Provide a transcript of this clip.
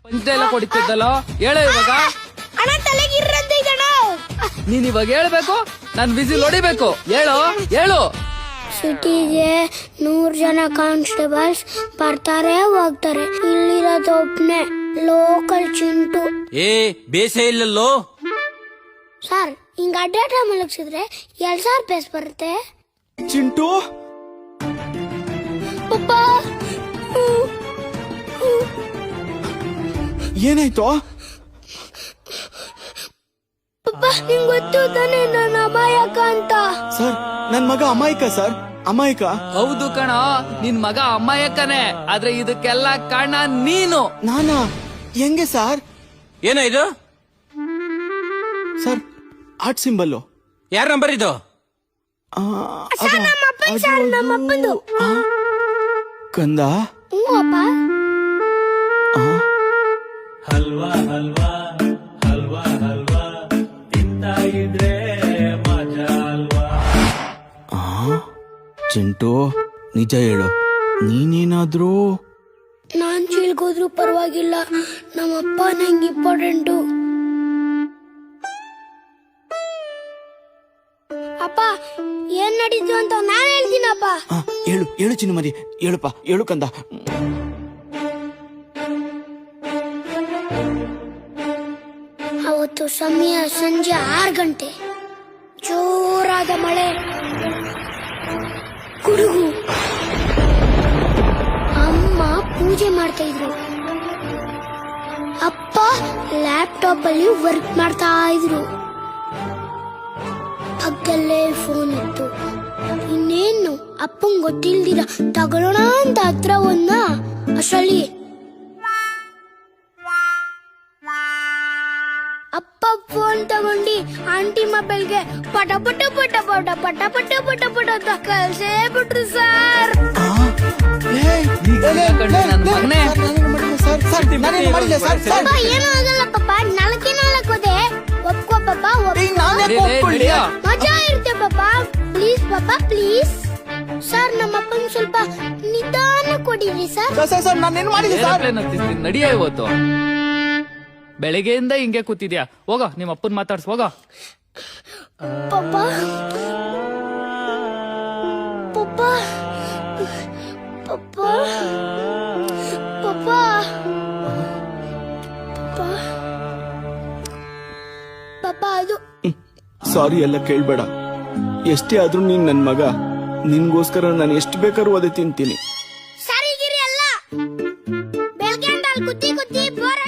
ಪಂಚ ಎಲ್ಲ ಕೊಡಿತಿದ್ದಲ್ಲ ಹೇಳೋ ಇವಾಗ. ಅಣ್ಣ ತಲೆಗಿರಂತ ಇದಣ್ಣ. ನೀನ್ ಇವಾಗ ಹೇಳ್ಬೇಕು, ನಾನ್ ವಿಸಿಲ್ ಹೊಡಿಬೇಕು. ಹೇಳು ಹೇಳು. ಸಿಟಿಗೆ 100 ಜನ ಕಾನ್ಸ್ಟೇಬಲ್ಸ್ ಬರ್ತಾರೆ ಹೋಗ್ತಾರೆ. ಇಲ್ಲಿರೋದು ಒಬ್ನೇ ಲೋಕಲ್ ಚಿಂಟು. ಬೇಸೆ ಇಲ್ಲಲ್ಲೋ ಸರ್, ಹಿಂಗ ಅಡ್ಡಾಟ ಮಲಗಿಸಿದ್ರೆ 2000 ಪೇಸ್ ಬರುತ್ತೆ. ಚಿಂಟು ಪಪ್ಪ ಏನಾಯ್ತು? ಪಪ್ಪ, ನಿಂಗ್ ಗೊತ್ತು ತಾನೆ ನನ್ನ ಅಮಾಯಕ ಅಂತ. ಸರ್, ನನ್ ಮಗ ಅಮಾಯಕ ಸರ್, ಅಮಾಯಕ. ಹೌದು ಕಣ, ನಿನ್ ಮಗ ಅಮ್ಮಾಯಕ್ಕನೆ. ಆದ್ರೆ ಇದಕ್ಕೆಲ್ಲ ಕಾರಣ ನೀನು. ನಾನಾ? ಹೆಂಗೆ ಸರ್? ಏನೋ ಇದು? Sir, art symbol. ಯಾರ ನಂಬರ್ ಇದು? ನಮ್ಮಪ್ಪಂದು. ಕಂದ. ಹ್ಞೂ ಅಪ್ಪ. ಹಲ್ವಾ ಹಲ್ವಾ ಹಲ್ವಾ ಹಲ್ವಾ ತಿಂತಾ ಇದ್ರೆ ಮಜಾ ಅಲ್ವಾ. ಚಿಂಟು, ನಿಜ ಹೇಳು, ನೀನೇನಾದ್ರೂ ನಾನ್ ಜೈಲ್ಗೋದ್ರು ಪರವಾಗಿಲ್ಲ, ನಮ್ಮಪ್ಪ ನಂಗೆ ಇಂಪಾರ್ಟೆಂಟು. ಅಪ್ಪ, ಏನ್ ನಡೀತು ಅಂತ ನಾನ್ ಹೇಳ್ತೀನಪ್ಪ. ಹೇಳು ಹೇಳು ಚಿನ್ನು ಮರಿ, ಹೇಳಪ್ಪ, ಹೇಳು ಕಂದ. ಅವತ್ತು ಸಮಯ ಸಂಜೆ 6 ಗಂಟೆ. ಜೋರಾದ ಮಳೆ, ಗುಡುಗು. ಅಮ್ಮ ಪೂಜೆ ಮಾಡ್ತಾ ಇದ್ರು. ಅಪ್ಪ ಲ್ಯಾಪ್ಟಾಪ್ ಅಲ್ಲಿ ವರ್ಕ್ ಮಾಡ್ತಾ ಇದ್ರು. ಪಕ್ಕದಲ್ಲೇ ಫೋನ್ ಇತ್ತು. ಇನ್ನೇನು ಅಪ್ಪಂಗ್ ಗೊತ್ತಿಲ್ದಿರ ತಗೊಳ್ಳೋಣ ಅಂತ ಹತ್ರ ಒಂದ ಅಸಲಿ ಅಪ್ಪ ಫೋನ್ ತಗೊಂಡಿ ಆಂಟಿ ಮೊಬೈಲ್ಗೆ ಪಟ ಪಟ ಪಟ ಪಟ ಪಟ ಪಟ ಪಟ ಪಟ ಅಂತ ಕಳ್ಸೇ ಬಿಟ್ರು ಸರ್. ಪಪ್ಪ, ಏನೂ ಆಗಲ್ಲ ಪಪ್ಪ, 4 ಹೋದೆ. ಒಪ್ಕೋ ಪಪ್ಪ, ಮಜಾ ಇರುತ್ತೆ ಪಪ್ಪ. ಪ್ಲೀಸ್ ಪಪ್ಪ, ಪ್ಲೀಸ್. ಸರ್, ನಮ್ಮಪ್ಪಂಗ್ ಸ್ವಲ್ಪ ನಿಧಾನ ಕೊಡಿರಿ ಸರ್. ಸರ್, ನಾನೇನು ಮಾಡಿದೆ ಸರ್? ನಡಿಯ ಇವತ್ತು ಬೆಳಿಗ್ಗೆಯಿಂದ ಹಿಂಗೆ ಕೂತಿದ್ಯಾ. ಹೋಗೋ, ನಿಮ್ಮ ಅಪ್ಪನ್ ಮಾತಾಡ್ಸ್ ಹೋಗೋ. ಪಪ್ಪ ಪಪ್ಪ ಪಪ್ಪ ಪಪ್ಪ ಪಪ್ಪ ಅದು ಸಾರಿ ಎಲ್ಲ ಕೇಳ್ಬೇಡ. ಎಷ್ಟೇ ಆದ್ರೂ ನೀನ್ ನನ್ ಮಗ. ನಿನ್ಗೋಸ್ಕರ ನಾನು ಎಷ್ಟು ಬೇಕಾದ್ರೂ ಅದೇ ತಿಂತೀನಿ. ಸರಿಗಿರಿ ಅಲ್ಲ. ಬೆಳಗ್ಗೆ ಅಲ್ಲಿ ಕುತ್ತಿ ಬೋರ್